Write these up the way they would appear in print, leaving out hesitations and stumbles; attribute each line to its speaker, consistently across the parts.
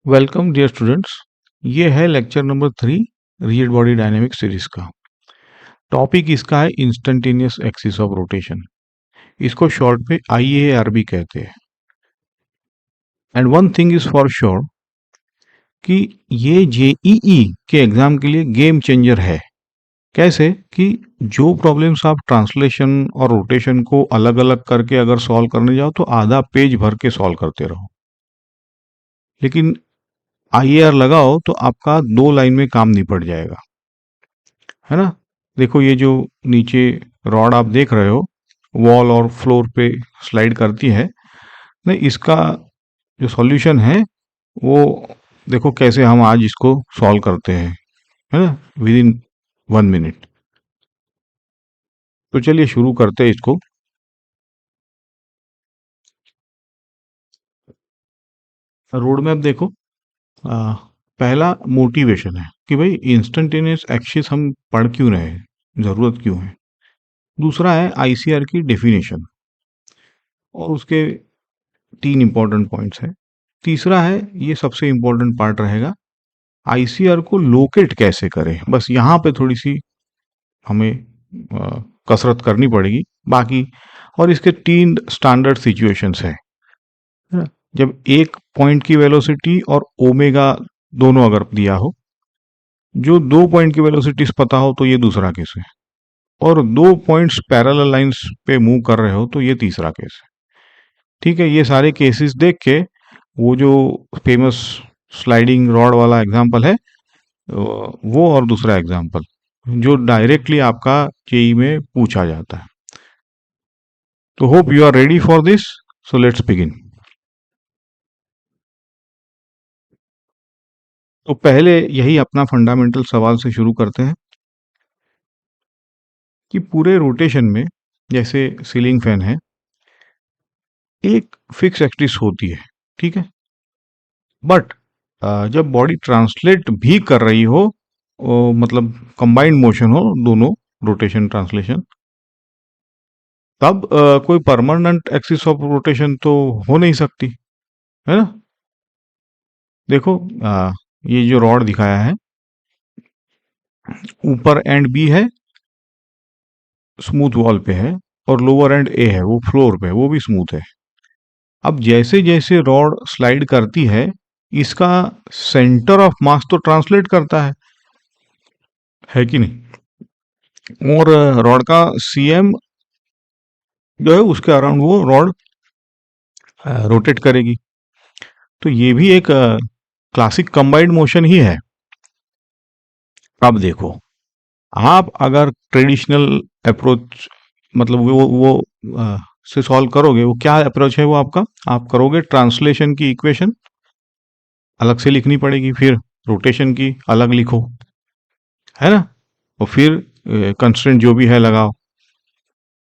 Speaker 1: Welcome dear students. ये है lecture number 3 rigid body dynamics series का। टॉपिक इसका है इंस्टेंटेनियस एक्सिस ऑफ रोटेशन। इसको शॉर्ट पे IAR भी कहते हैं। And one thing is for sure कि ये JEE के एग्जाम के लिए गेम चेंजर है। कैसे कि जो प्रॉब्लम्स आप ट्रांसलेशन और रोटेशन को अलग अलग करके अगर सॉल्व करने जाओ तो आधा पेज भर के सॉल्व करते रहो, लेकिन IAR लगाओ तो आपका 2 लाइन में काम निपट जाएगा, है ना। देखो ये जो नीचे रॉड आप देख रहे हो, वॉल और फ्लोर पे स्लाइड करती है। नहीं, इसका जो सॉल्यूशन है वो देखो कैसे हम आज इसको सॉल्व करते हैं, है ना, विद इन 1 मिनट। तो चलिए शुरू करते हैं इसको। रोड मैप देखो। आ, पहला मोटिवेशन है कि भाई इंस्टेंटेनियस एक्सिस हम पढ़ क्यों रहे हैं, जरूरत क्यों है। दूसरा है ICR की डेफिनेशन और उसके 3 इंपॉर्टेंट पॉइंट्स हैं। तीसरा है, ये सबसे इंपॉर्टेंट पार्ट रहेगा, ICR को लोकेट कैसे करें। बस यहाँ पे थोड़ी सी हमें कसरत करनी पड़ेगी। बाकी और इसके 3 स्टैंडर्ड सिचुएशंस है ना? जब एक पॉइंट की वेलोसिटी और ओमेगा दोनों अगर दिया हो, जो 2 पॉइंट की वेलोसिटीज पता हो तो ये दूसरा केस है, और 2 पॉइंट्स पैरेलल लाइंस पे मूव कर रहे हो तो ये तीसरा केस है। ठीक है, ये सारे केसेस देख के वो जो फेमस स्लाइडिंग रॉड वाला एग्जाम्पल है, वो और दूसरा एग्जाम्पल जो डायरेक्टली आपका जेई में पूछा जाता है। तो hope you are ready for this. So let's begin. तो पहले यही अपना फंडामेंटल सवाल से शुरू करते हैं कि पूरे रोटेशन में, जैसे सीलिंग फैन है, एक फिक्स एक्सिस होती है, ठीक है। बट जब बॉडी ट्रांसलेट भी कर रही हो, मतलब कंबाइंड मोशन हो, दोनों रोटेशन ट्रांसलेशन, तब कोई परमानेंट एक्सिस ऑफ रोटेशन तो हो नहीं सकती, है ना। देखो ये जो रॉड दिखाया है, ऊपर एंड बी है, स्मूथ वॉल पे है, और लोअर एंड ए है, वो फ्लोर पे है, वो भी स्मूथ है। अब जैसे जैसे रॉड स्लाइड करती है, इसका सेंटर ऑफ मास तो ट्रांसलेट करता है कि नहीं। और रॉड का CM जो है उसके अराउंड वो रॉड रोटेट करेगी। तो ये भी एक क्लासिक कंबाइंड मोशन ही है। अब देखो, आप अगर ट्रेडिशनल अप्रोच, मतलब वो से सॉल्व करोगे, वो क्या अप्रोच है वो आपका, आप करोगे ट्रांसलेशन की इक्वेशन अलग से लिखनी पड़ेगी, फिर रोटेशन की अलग लिखो, है ना, और फिर कंस्ट्रेंट जो भी है लगाओ।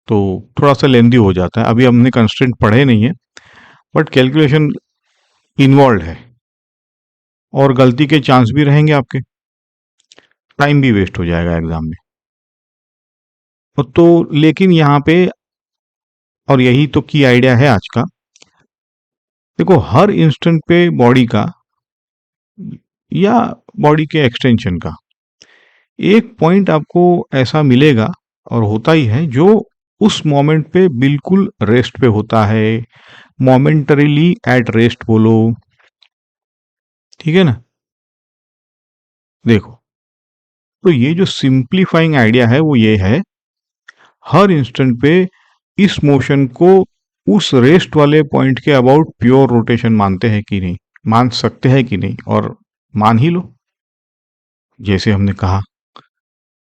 Speaker 1: तो थोड़ा सा लेंदी हो जाता है, अभी हमने कंस्ट्रेंट पढ़े नहीं है, बट कैलकुलेशन इन्वॉल्व है और गलती के चांस भी रहेंगे आपके, टाइम भी वेस्ट हो जाएगा एग्जाम में। तो लेकिन यहाँ पे, और यही तो की आइडिया है आज का, देखो हर इंस्टेंट पे बॉडी का या बॉडी के एक्सटेंशन का एक पॉइंट आपको ऐसा मिलेगा, और होता ही है, जो उस मोमेंट पे बिल्कुल रेस्ट पे होता है, मोमेंटरीली एट रेस्ट बोलो, ठीक है ना। देखो, तो ये जो सिंप्लीफाइंग आइडिया है वो ये है, हर इंस्टेंट पे इस मोशन को उस रेस्ट वाले पॉइंट के अबाउट प्योर रोटेशन मानते हैं कि नहीं, मान सकते हैं कि नहीं, और मान ही लो जैसे हमने कहा।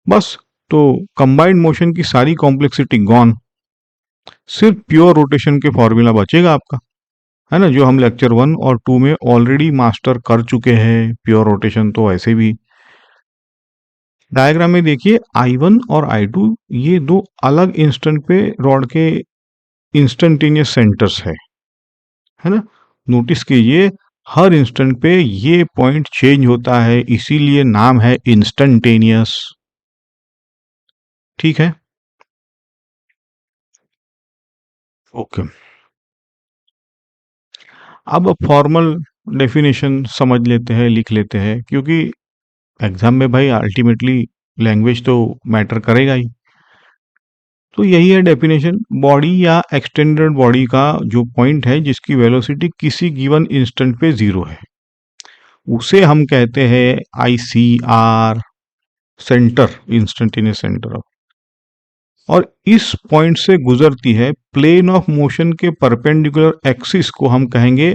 Speaker 1: बस, तो कंबाइंड मोशन की सारी कॉम्प्लेक्सिटी गॉन, सिर्फ प्योर रोटेशन के फॉर्मूला बचेगा आपका, है ना, जो हम लेक्चर 1 और 2 में ऑलरेडी मास्टर कर चुके हैं। प्योर रोटेशन तो ऐसे भी डायग्राम में देखिए, I1 और I2 ये दो अलग इंस्टेंट पे रॉड के इंस्टेंटेनियस सेंटर्स है ना। नोटिस कीजिए, हर इंस्टेंट पे ये पॉइंट चेंज होता है, इसीलिए नाम है इंस्टेंटेनियस, ठीक है। ओके, अब फॉर्मल डेफिनेशन समझ लेते हैं, लिख लेते हैं, क्योंकि एग्जाम में भाई अल्टीमेटली लैंग्वेज तो मैटर करेगा ही। तो यही है डेफिनेशन। बॉडी या एक्सटेंडेड बॉडी का जो पॉइंट है जिसकी वेलोसिटी किसी गिवन इंस्टेंट पे जीरो है, उसे हम कहते हैं ICR, centre, instantaneous centre of. और इस पॉइंट से गुजरती है प्लेन ऑफ मोशन के परपेंडिकुलर एक्सिस को हम कहेंगे,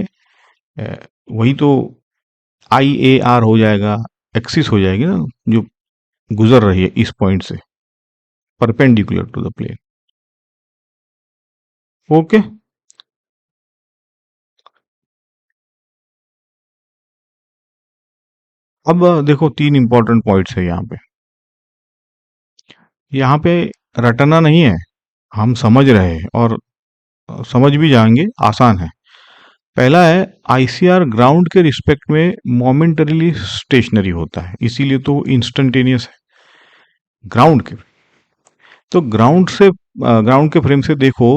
Speaker 1: वही तो IAR हो जाएगा, एक्सिस हो जाएगी ना, जो गुजर रही है इस पॉइंट से perpendicular to the plane. Okay, अब देखो तीन इंपॉर्टेंट पॉइंट्स है यहाँ पे। यहाँ पे रटना नहीं है, हम समझ रहे हैं और समझ भी जाएंगे, आसान है। पहला है, ICR ग्राउंड के रिस्पेक्ट में मोमेंटरीली स्टेशनरी होता है, इसीलिए तो इंस्टेंटेनियस है ग्राउंड के। तो ग्राउंड के फ्रेम से देखो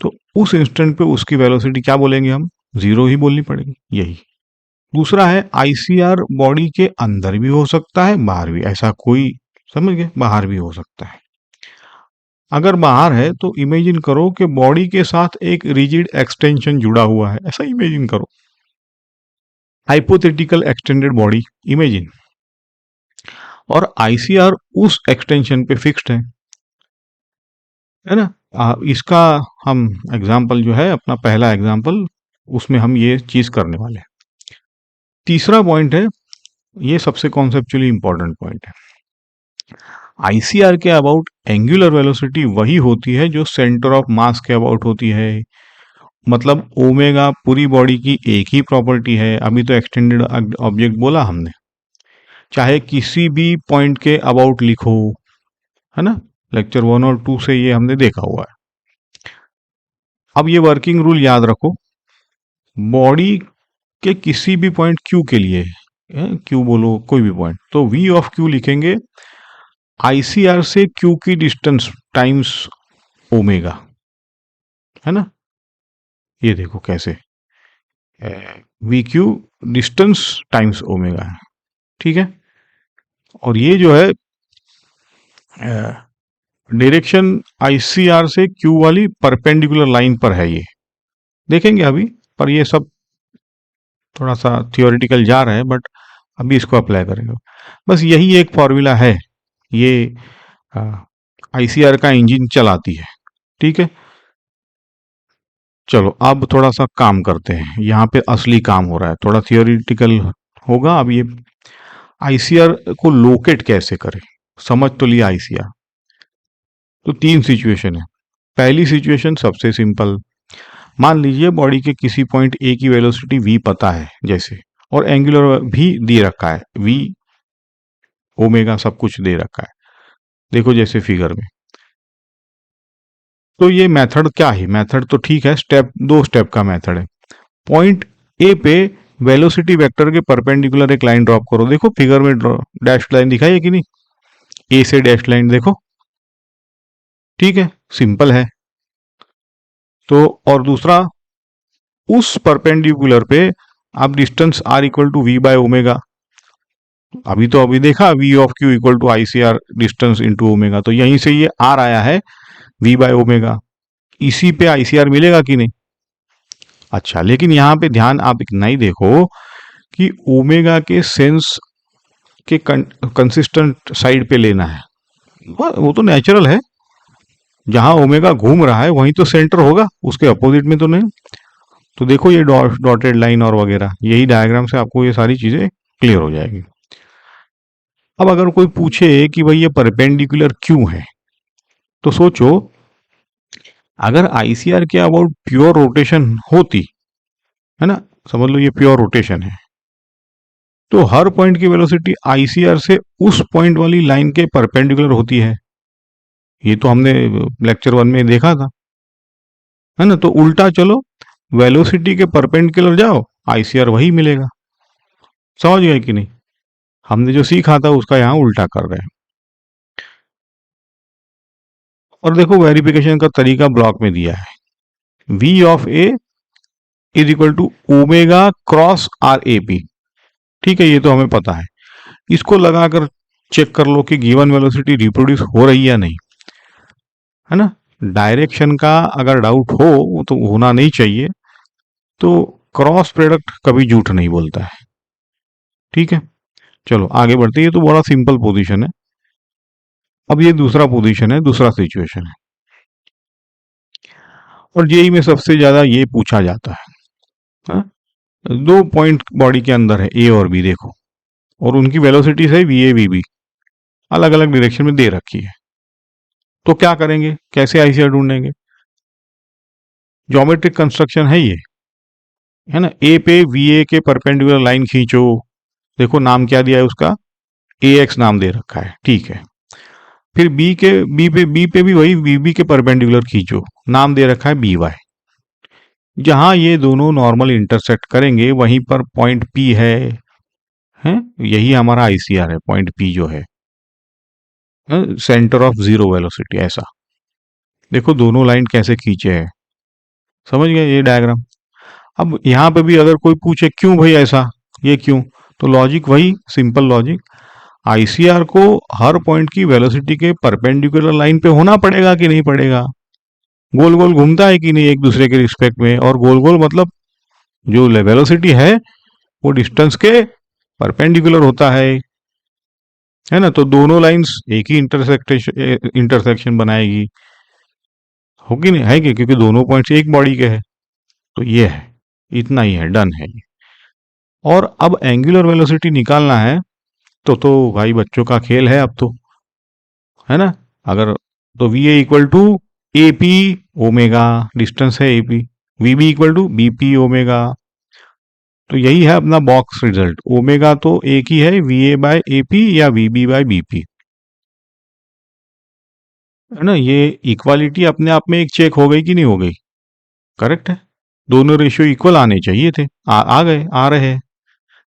Speaker 1: तो उस इंस्टेंट पे उसकी वेलोसिटी क्या बोलेंगे हम, जीरो ही बोलनी पड़ेगी, यही। दूसरा है, ICR बॉडी के अंदर भी हो सकता है, बाहर भी, ऐसा कोई, समझ गए, बाहर भी हो सकता है। अगर बाहर है तो इमेजिन करो कि बॉडी के साथ एक रिजिड एक्सटेंशन जुड़ा हुआ है, ऐसा इमेजिन करो, हाइपोथेटिकल एक्सटेंडेड बॉडी इमेजिन, और ICR उस एक्सटेंशन पे फिक्स्ड है ना। इसका हम एग्जाम्पल जो है, अपना पहला एग्जाम्पल, उसमें हम ये चीज करने वाले हैं। तीसरा पॉइंट है, ये सबसे कॉन्सेप्चुअली इंपॉर्टेंट पॉइंट है। ICR के अबाउट एंगुलर वेलोसिटी वही होती है जो सेंटर ऑफ मास के अबाउट होती है। मतलब ओमेगा पूरी बॉडी की एक ही प्रॉपर्टी है, अभी तो एक्सटेंडेड ऑब्जेक्ट बोला हमने, चाहे किसी भी पॉइंट के अबाउट लिखो, है ना, लेक्चर 1 और 2 से ये हमने देखा हुआ है। अब ये वर्किंग रूल याद रखो, बॉडी के किसी भी पॉइंट Q के लिए, Q बोलो कोई भी पॉइंट, तो V ऑफ Q लिखेंगे ICR से Q की डिस्टेंस टाइम्स ओमेगा, है ना। ये देखो कैसे, VQ डिस्टेंस टाइम्स ओमेगा है, ठीक है। और ये जो है डायरेक्शन ICR से Q वाली परपेंडिकुलर लाइन पर है, ये देखेंगे अभी, पर ये सब थोड़ा सा थियोरिटिकल जा रहा है, बट अभी इसको अप्लाई करेंगे। बस यही एक फॉर्मूला है, ये ICR का इंजन चलाती है, ठीक है। चलो अब थोड़ा सा काम करते हैं, यहाँ पे असली काम हो रहा है, थोड़ा थियोरिटिकल होगा। अब ये ICR को लोकेट कैसे करें, समझ तो लिया ICR। तो तीन सिचुएशन है। पहली सिचुएशन सबसे सिंपल, मान लीजिए बॉडी के किसी पॉइंट A की वेलोसिटी V पता है जैसे, और एंगुलर भी दे रखा है, V ओमेगा सब कुछ दे रखा है, देखो जैसे फिगर में। तो ये मेथड क्या है, मेथड तो ठीक है, स्टेप, दो स्टेप का मेथड है। पॉइंट ए पे वेलोसिटी वेक्टर के परपेंडिकुलर एक लाइन ड्रॉप करो, देखो फिगर में डैश लाइन दिखाई है कि नहीं, ए से डैश लाइन देखो, ठीक है, सिंपल है। तो और दूसरा, उस परपेंडिकुलर पे आप distance r equal to V by omega, अभी देखा v of q equal to ICR distance into omega, तो यहीं से ये r आया है v बाय ओमेगा, इसी पे ICR मिलेगा कि नहीं। अच्छा, लेकिन यहाँ पे ध्यान आप एक नहीं देखो कि ओमेगा के सेंस के कंसिस्टेंट साइड पे लेना है, वो तो नेचुरल है, जहां ओमेगा घूम रहा है वहीं तो सेंटर होगा, उसके अपोजिट में तो नहीं। तो देखो ये डॉटेड लाइन और वगैरह, यही डायग्राम से आपको ये सारी चीजें क्लियर हो जाएगी। अब अगर कोई पूछे कि भाई ये परपेंडिकुलर क्यों है, तो सोचो, अगर ICR के अबाउट प्योर रोटेशन होती, है ना, समझ लो ये प्योर रोटेशन है, तो हर पॉइंट की वेलोसिटी ICR से उस पॉइंट वाली लाइन के परपेंडिकुलर होती है, ये तो हमने लेक्चर 1 में देखा था, है ना। तो उल्टा चलो, वेलोसिटी के परपेंडिकुलर जाओ, ICR वही मिलेगा, समझ गए कि नहीं। हमने जो सीखा था उसका यहाँ उल्टा कर रहे हैं। और देखो वेरिफिकेशन का तरीका ब्लॉक में दिया है, V of A is equal to omega cross R A P. ठीक है, ये तो हमें पता है। इसको लगाकर चेक कर लो कि गिवन वेलोसिटी रिप्रोड्यूस हो रही है या नहीं, है ना। डायरेक्शन का अगर डाउट हो, वो तो होना नहीं चाहिए, तो क्रॉस प्रोडक्ट कभी झूठ नहीं बोलता है। ठीक है, चलो आगे बढ़ते हैं। ये तो बड़ा सिंपल पोजीशन है। अब ये दूसरा पोजीशन है, दूसरा सिचुएशन है, और जेई में सबसे ज्यादा ये पूछा जाता है। हाँ? दो पॉइंट बॉडी के अंदर है, ए और बी, देखो, और उनकी वेलोसिटीज है वी ए वी बी, अलग अलग डायरेक्शन में दे रखी है। तो क्या करेंगे, कैसे आईसीआर ढूंढेंगे? ज्योमेट्रिक कंस्ट्रक्शन है ये, है ना। ए पे वी ए के परपेंडिकुलर लाइन खींचो, देखो नाम क्या दिया है उसका, ए एक्स नाम दे रखा है, ठीक है। फिर बी पे भी वही वी बी के परपेंडिकुलर खींचो, नाम दे रखा है बी वाई। जहां ये दोनों नॉर्मल इंटरसेक्ट करेंगे वहीं पर पॉइंट पी है, यही हमारा आईसीआर है, पॉइंट पी जो है, सेंटर ऑफ जीरो वेलोसिटी। ऐसा देखो दोनों लाइन कैसे खींचे हैं, समझ गए ये डायग्राम। अब यहाँ पे भी अगर कोई पूछे क्यों भाई ऐसा, ये क्यों, तो लॉजिक वही सिंपल लॉजिक, आईसीआर को हर पॉइंट की वेलोसिटी के परपेंडिकुलर लाइन पे होना पड़ेगा कि नहीं पड़ेगा। गोल गोल घूमता है कि नहीं एक दूसरे के रिस्पेक्ट में, और गोल गोल मतलब जो वेलोसिटी है वो डिस्टेंस के परपेंडिकुलर होता है ना। तो दोनों लाइंस एक ही इंटरसेक्शन बनाएगी, होगी नहीं, है कि, क्योंकि दोनों पॉइंट्स एक बॉडी के हैं। तो ये है, इतना ही है, डन है ये। और अब एंगुलर वेलोसिटी निकालना है, तो भाई बच्चों का खेल है अब तो, है ना। अगर तो V A equal to A P omega, distance है A P, V B equal to B P omega. तो यही है अपना बॉक्स रिजल्ट, ओमेगा तो एक ही है, V A by A P या V B by B P, है ना। ये इक्वालिटी अपने आप में एक चेक हो गई कि नहीं हो गई, करेक्ट है। दोनों रेशियो इक्वल आने चाहिए थे, आ गए, आ रहे हैं।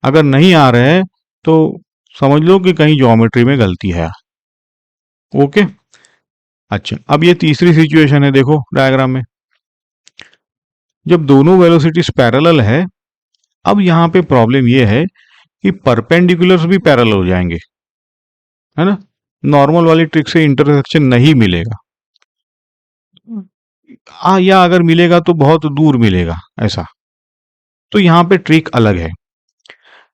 Speaker 1: अगर नहीं आ रहे हैं तो समझ लो कि कहीं ज्योमेट्री में गलती है। ओके, अच्छा, अब ये तीसरी सिचुएशन है, देखो डायग्राम में, जब दोनों वेलोसिटीज पैरेलल है। अब यहाँ पे प्रॉब्लम ये है कि परपेंडिकुलर्स भी पैरेलल हो जाएंगे, है ना। नॉर्मल वाली ट्रिक से इंटरसेक्शन नहीं मिलेगा, या अगर मिलेगा तो बहुत दूर मिलेगा, ऐसा। तो यहाँ पे ट्रिक अलग है,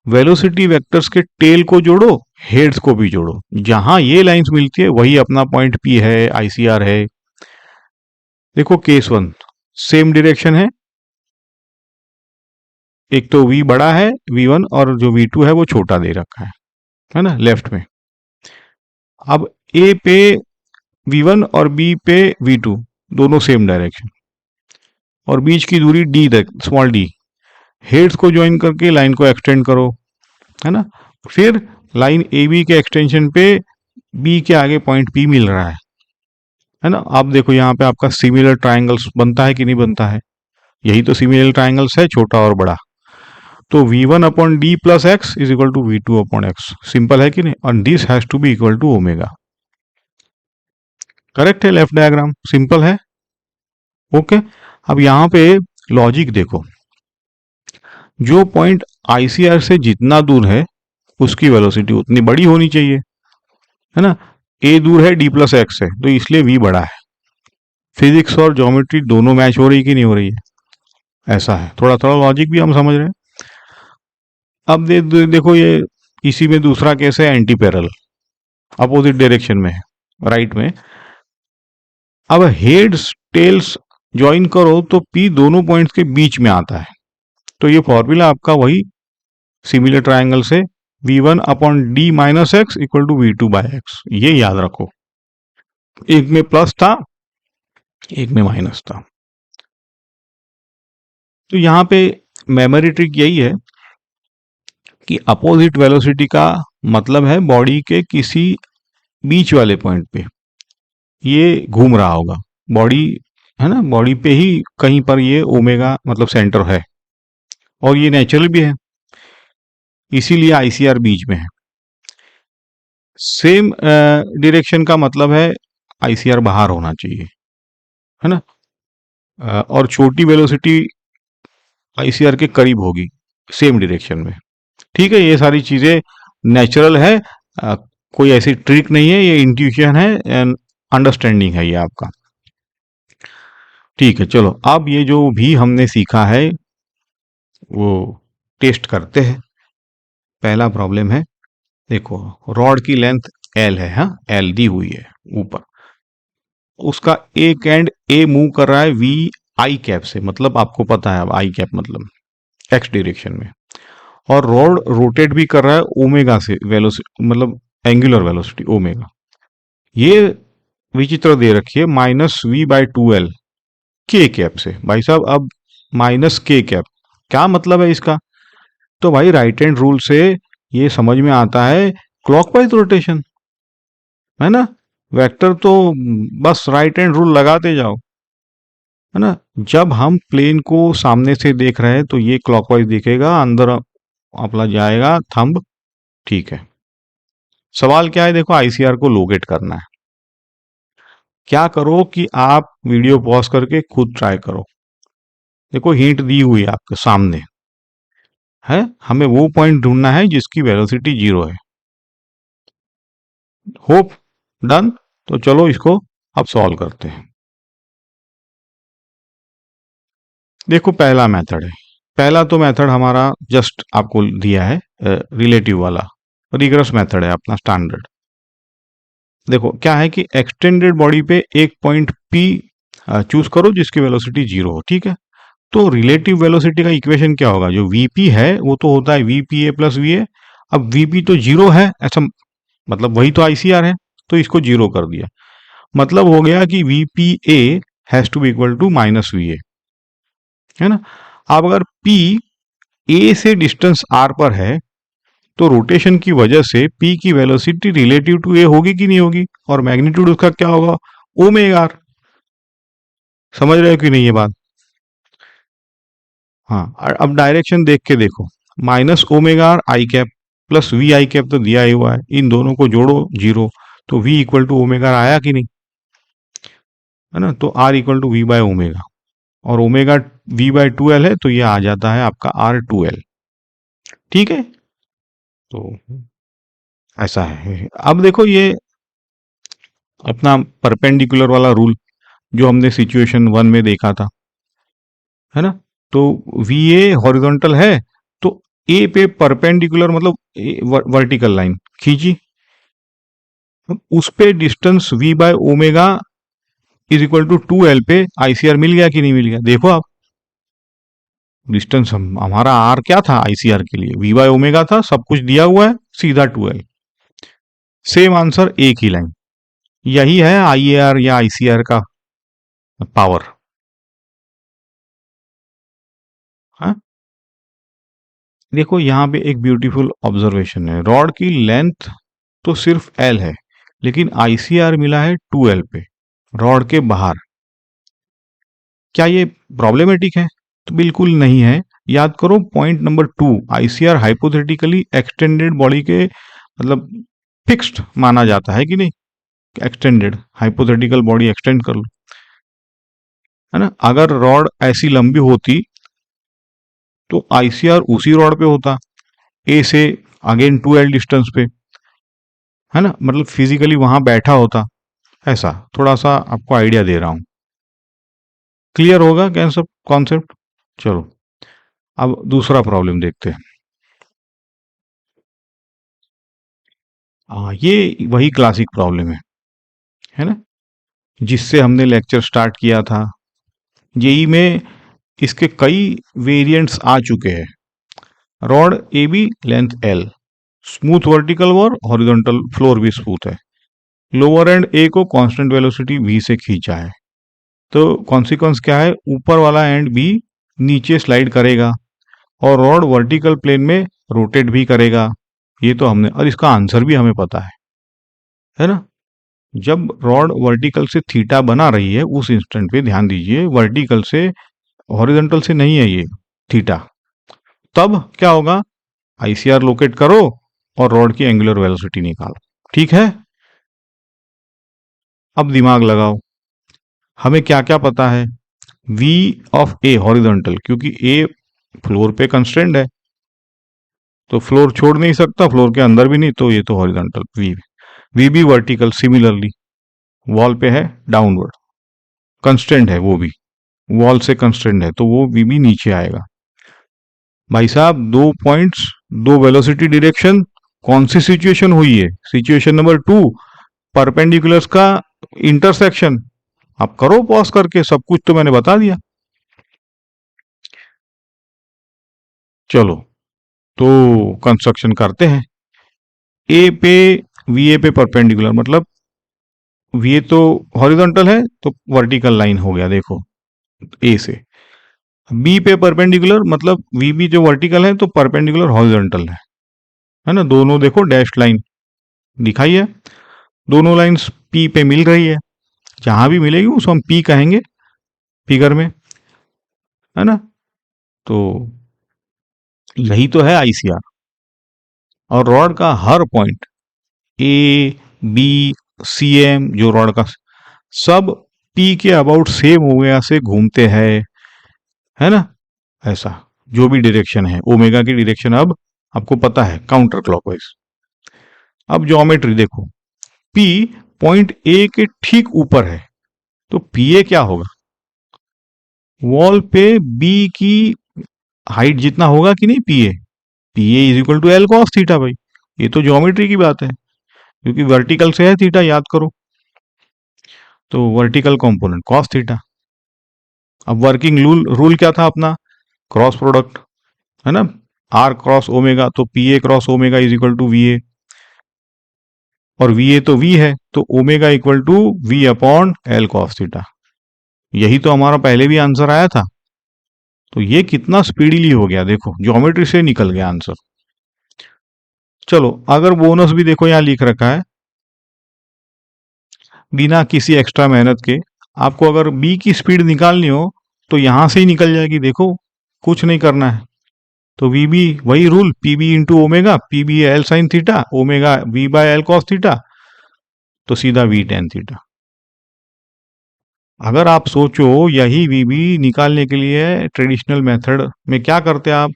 Speaker 1: वेलोसिटी वेक्टर्स के टेल को जोड़ो, हेड्स को भी जोड़ो, जहां ये लाइंस मिलती है वही अपना पॉइंट पी है, आईसीआर है। देखो केस वन, सेम डायरेक्शन है, एक तो v बड़ा है v1, और जो v2 है वो छोटा दे रखा है ना, लेफ्ट में। अब a पे v1 और b पे v2, दोनों सेम डायरेक्शन, और बीच की दूरी d तक, स्मॉल d। हेड्स को ज्वाइन करके लाइन को एक्सटेंड करो, है ना। फिर लाइन ए बी के एक्सटेंशन पे बी के आगे पॉइंट पी मिल रहा है ना। आप देखो यहाँ पे आपका सिमिलर ट्राइंगल्स बनता है कि नहीं बनता है, यही तो सिमिलर ट्राइंगल्स है, छोटा और बड़ा। तो v1 upon D plus X is equal to v2 upon X, simple है कि नहीं, और this has to be equal to omega. Correct है, लेफ्ट डायग्राम सिंपल है। ओके, अब यहाँ पे लॉजिक देखो, जो पॉइंट आईसीआर से जितना दूर है उसकी वेलोसिटी उतनी बड़ी होनी चाहिए, है ना। ए दूर है डी प्लस एक्स से, तो इसलिए वी बड़ा है। फिजिक्स और ज्योमेट्री दोनों मैच हो रही कि नहीं हो रही है, ऐसा है। थोड़ा थोड़ा लॉजिक भी हम समझ रहे हैं। अब देखो ये, इसी में दूसरा केस है एंटी पैरेलल, अपोजिट डायरेक्शन में है, राइट में। अब हेड्स टेल्स ज्वाइन करो तो पी दोनों पॉइंट्स के बीच में आता है। तो ये फॉर्मूला आपका वही सिमिलर ट्राइंगल से v1 upon D minus X equal to v2 by X, ये याद रखो। एक में प्लस था, एक में माइनस था। तो यहाँ पे मेमोरी ट्रिक यही है कि अपोजिट वेलोसिटी का मतलब है बॉडी के किसी बीच वाले पॉइंट पे ये घूम रहा होगा, बॉडी, है ना, बॉडी पे ही कहीं पर ये ओमेगा मतलब सेंटर है, और ये नेचुरल भी है, इसीलिए आईसीआर बीच में है। सेम डायरेक्शन का मतलब है आईसीआर बाहर होना चाहिए, है ना। और छोटी वेलोसिटी आईसीआर के करीब होगी, सेम डायरेक्शन में। ठीक है, ये सारी चीजें नेचुरल है, अ, कोई ऐसी ट्रिक नहीं है, ये इंट्यूशन है एंड अंडरस्टैंडिंग है ये आपका। ठीक है, चलो अब ये जो भी हमने सीखा है वो टेस्ट करते हैं। पहला प्रॉब्लम है, देखो रॉड की लेंथ एल है, हाँ एल दी हुई है ऊपर, उसका एक एंड ए मूव कर रहा है वी आई कैप से, मतलब आपको पता है अब आई कैप मतलब एक्स डायरेक्शन में, और रॉड रोटेट भी कर रहा है ओमेगा से, वेलोसिटी मतलब एंगुलर वेलोसिटी ओमेगा। ये विचित्र दे रखी है -v/2l के कैप से, भाई साहब अब माइनस के कैप क्या मतलब है इसका? तो भाई राइट हैंड रूल से ये समझ में आता है क्लॉकवाइज रोटेशन, है ना? वेक्टर तो बस राइट हैंड रूल लगाते जाओ, है ना? जब हम प्लेन को सामने से देख रहे हैं तो ये क्लॉकवाइज दिखेगा, अंदर अपना जाएगा थंब। ठीक है, सवाल क्या है, देखो आईसीआर को लोकेट करना है। क्या करो कि आप वीडियो पॉज करके खुद ट्राई करो। देखो हिंट दी हुई है आपके सामने, है हमें वो पॉइंट ढूंढना है जिसकी वेलोसिटी 0 है। Hope done. तो चलो इसको अब सॉल्व करते हैं। देखो पहला मेथड है, पहला तो मेथड हमारा जस्ट आपको दिया है रिलेटिव वाला, रिग्रेस मेथड है अपना स्टैंडर्ड। देखो क्या है कि एक्सटेंडेड बॉडी पे एक पॉइंट पी चूज करो जिसकी वेलोसिटी 0 हो। ठीक है, तो रिलेटिव वेलोसिटी का इक्वेशन क्या होगा, जो वीपी है वो तो होता है वीपीए प्लस वीए। अब वीपी तो 0 है, ऐसा मतलब वही तो आईसीआर है, तो इसको 0 कर दिया, मतलब हो गया कि VPA has to be equal to -VA, है ना? अब अगर पी ए से डिस्टेंस आर पर है तो रोटेशन की वजह से पी की वेलोसिटी रिलेटिव टू ए होगी कि नहीं होगी, और मैग्नीट्यूड उसका क्या होगा, ओमेगा आर। समझ रहे हो कि नहीं ये बात? हाँ, अब डायरेक्शन देख के देखो, -omega R I cap plus V I cap तो दिया ही हुआ है, इन दोनों को जोड़ो 0, तो v इक्वल टू ओमेगा आया कि नहीं, है ना? तो r equal to V by omega, और ओमेगा v/2l है तो ये आ जाता है आपका r2l। ठीक है, तो ऐसा है। अब देखो ये अपना परपेंडिकुलर वाला रूल जो हमने सिचुएशन 1 में देखा था, है ना? तो वी ए हॉरिजॉन्टल है, तो ए पे परपेंडिकुलर मतलब वर्टिकल लाइन खींची, अब उस पे distance v by omega is equal to 2l पे आईसीआर मिल गया कि नहीं मिल गया, देखो आप। डिस्टेंस हमारा आर क्या था आईसीआर के लिए, वी बाय ओमेगा था, सब कुछ दिया हुआ है, सीधा 2l। सेम आंसर एक ही लाइन, यही है आईएआर या आईसीआर का पावर। हाँ, देखो यहाँ पे एक ब्यूटीफुल ऑब्जर्वेशन है, रॉड की लेंथ तो सिर्फ एल है, लेकिन आईसीआर मिला है 2l पे, रॉड के बाहर। क्या ये प्रॉब्लमेटिक है? तो बिल्कुल नहीं है। याद करो point number 2, ICR hypothetically extended body के मतलब फिक्स्ड माना जाता है कि नहीं, एक्सटेंडेड हाइपोथेटिकल बॉडी एक्सटेंड कर लो, है ना? अगर रॉड ऐसी लंबी होती तो आईसीआर उसी रॉड पे होता, ए से अगेन 2l डिस्टेंस पे, है ना? मतलब फिजिकली वहां बैठा होता, ऐसा थोड़ा सा आपको आइडिया दे रहा हूं। क्लियर होगा क्या सब कॉन्सेप्ट? चलो अब दूसरा प्रॉब्लम देखते हैं। ये वही क्लासिक प्रॉब्लम है ना, जिससे हमने लेक्चर स्टार्ट किया था। जेई में इसके कई वेरिएंट्स आ चुके हैं। Rod A B length L, smooth vertical और हॉरिजॉन्टल फ्लोर भी स्मूथ है, लोअर एंड ए को कांस्टेंट वेलोसिटी v से खींचा है, तो कॉन्सिक्वेंस क्या है, ऊपर वाला एंड बी नीचे स्लाइड करेगा और रॉड वर्टिकल प्लेन में रोटेट भी करेगा। ये तो हमने, और इसका आंसर भी हमें पता है ना? जब रॉड वर्टिकल से थीटा बना रही है उस इंस्टेंट पे ध्यान दीजिए, वर्टिकल से हॉरिजॉन्टल से नहीं है ये थीटा, तब क्या होगा, आईसीआर लोकेट करो और रॉड की एंगुलर वेलोसिटी निकालो। ठीक है, अब दिमाग लगाओ, हमें क्या क्या पता है, v ऑफ ए हॉरिजॉन्टल, क्योंकि ए फ्लोर पे कंस्ट्रेंट है, तो फ्लोर छोड़ नहीं सकता, फ्लोर के अंदर भी नहीं, तो ये तो हॉरिजॉन्टल वी भी वर्टिकल सिमिलरली वॉल पे है डाउनवर्ड, कंस्ट्रेंट है वो भी, वॉल से कंस्ट्रेंट है तो वो वी भी नीचे आएगा। भाई साहब, दो पॉइंट्स, दो वेलोसिटी डायरेक्शन, कौन सी सिचुएशन हुई है? सिचुएशन नंबर 2, परपेंडिकुलर्स का इंटरसेक्शन। आप करो पॉज करके, सब कुछ तो मैंने बता दिया। चलो तो कंस्ट्रक्शन करते हैं। ए पे वी ए पे परपेंडिकुलर मतलब वी ए तो हॉरिजॉन्टल है तो वर्टिकल लाइन हो गया, देखो ए से। बी पे परपेंडिकुलर मतलब वी बी जो वर्टिकल है तो परपेंडिकुलर हॉरिजॉन्टल है ना, दोनों देखो डैश लाइन दिखाई है, दोनों लाइंस पी पे मिल रही है, जहां भी मिलेगी उसको हम पी कहेंगे फिगर में, है ना। तो यही तो है आईसीआर। और रॉड का हर point A B C M जो रॉड का सब पी के अबाउट सेम ओमेगा से घूमते हैं, है ना। ऐसा जो भी डायरेक्शन है, ओमेगा की डायरेक्शन अब आपको पता है काउंटर क्लॉकवाइज। अब ज्योमेट्री देखो, पी पॉइंट ए के ठीक ऊपर है तो पी ए क्या होगा? वॉल पे बी की हाइट जितना होगा कि नहीं P A is equal to L cos theta भाई। ये तो ज्योमेट्री की बात है, क्योंकि वर्टिकल से है थीटा, याद करो। तो वर्टिकल कंपोनेंट कॉस थीटा। अब वर्किंग रूल क्या था अपना? क्रॉस प्रोडक्ट, है ना। आर क्रॉस ओमेगा, तो P A cross omega is equal to V A, और वी ए तो वी है तो omega equal to V upon L cos theta. यही तो हमारा पहले भी आंसर आया था। तो ये कितना स्पीडीली हो गया, देखो ज्योमेट्री से निकल गया आंसर। चलो अगर बोनस भी देखो यहां लिख रखा है, बिना किसी एक्स्ट्रा मेहनत के आपको अगर बी की स्पीड निकालनी हो तो यहां से ही निकल जाएगी, देखो कुछ नहीं करना है। तो वी बी वही rule, P B into omega, P B L sine theta, omega V by L cos theta, तो सीधा वी टेन थीटा। अगर आप सोचो यही वी बी निकालने के लिए ट्रेडिशनल मेथड में क्या करते आप?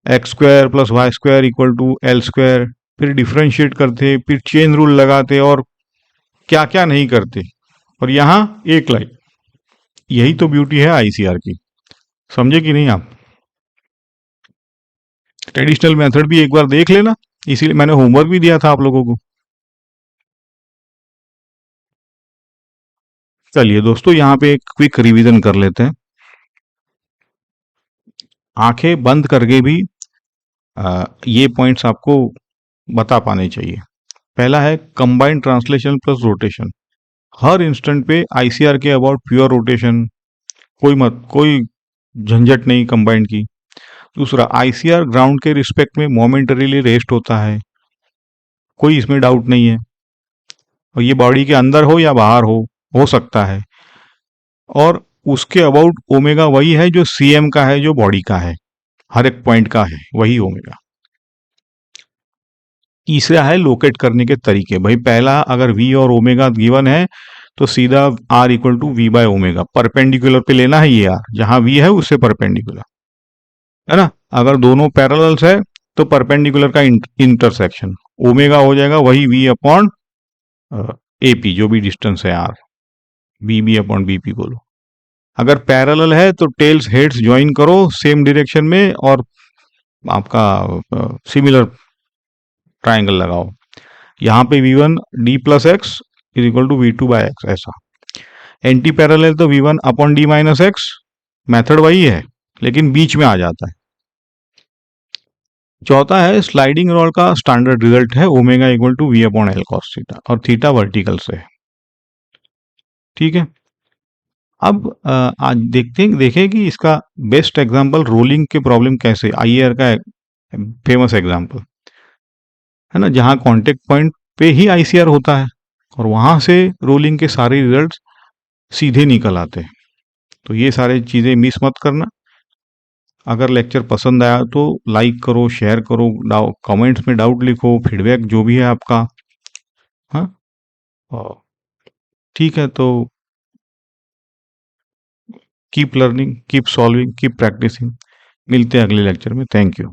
Speaker 1: X square plus Y square equal to L square, फिर डिफ्रेंशिएट करते, फिर चेन रूल लगाते और क्या क्या नहीं करते, और यहां एक लाइन। यही तो ब्यूटी है आईसीआर की, समझे कि नहीं आप? ट्रेडिशनल मेथड भी एक बार देख लेना, इसीलिए मैंने होमवर्क भी दिया था आप लोगों को। चलिए दोस्तों, यहाँ पे एक क्विक रिवीजन कर लेते हैं। आंखें बंद करके भी ये पॉइंट्स आपको बता पाने चाहिए। पहला है कंबाइंड ट्रांसलेशन प्लस रोटेशन। हर इंस्टेंट पे आईसीआर के अबाउट प्योर रोटेशन, कोई झंझट नहीं कंबाइंड की। दूसरा, आईसीआर ग्राउंड के रिस्पेक्ट में मोमेंटरीली रेस्ट होता है, कोई इसमें डाउट नहीं है। और ये बॉडी के अंदर हो या बाहर हो सकता है। और उसके अबाउट ओमेगा वही है जो सीएम का है, जो बॉडी का है, हर एक पॉइंट का है वही ओमेगा। तीसरा है लोकेट करने के तरीके। भाई पहला, अगर वी और ओमेगा गिवन है तो सीधा R equal to V by omega, perpendicular पे लेना है ये आर, जहां वी है उससे परपेंडिकुलर, है ना। अगर दोनों पैरेलल्स है तो परपेंडिकुलर का इंटरसेक्शन ओमेगा हो जाएगा वही वी अपॉन एपी, जो भी डिस्टेंस है R, B B upon BP बोलो। अगर पैरेलल है तो टेल्स हेड्स ज्वाइन करो सेम डायरेक्शन में और आपका सिमिलर ट्राइंगल लगाओ। यहाँ पे V one D plus X is equal to V two by X, ऐसा। एंटी पैरेलल तो V one upon D minus X, method वही है लेकिन बीच में आ जाता है। चौथा है स्लाइडिंग रॉड का स्टैंडर्ड रिजल्ट है omega equal to V upon L cos theta, और थीटा वर्टिकल से है, ठीक है। अब आज देखें कि इसका बेस्ट एग्जांपल रोलिंग के प्रॉब्लम कैसे, आईएआर का फेमस एग्जांपल, है ना, जहां कांटेक्ट पॉइंट पे ही आईसीआर होता है और वहां से रोलिंग के सारे रिजल्ट्स सीधे निकल आते हैं। तो ये सारी चीजें मिस मत करना। अगर लेक्चर पसंद आया तो लाइक करो, शेयर करो, कमेंट्स में डाउट लिखो, फीडबैक जो भी है आपका। हाँ, और ठीक है, तो keep learning, keep solving, keep practising. मिलते हैं अगले लेक्चर में। Thank you.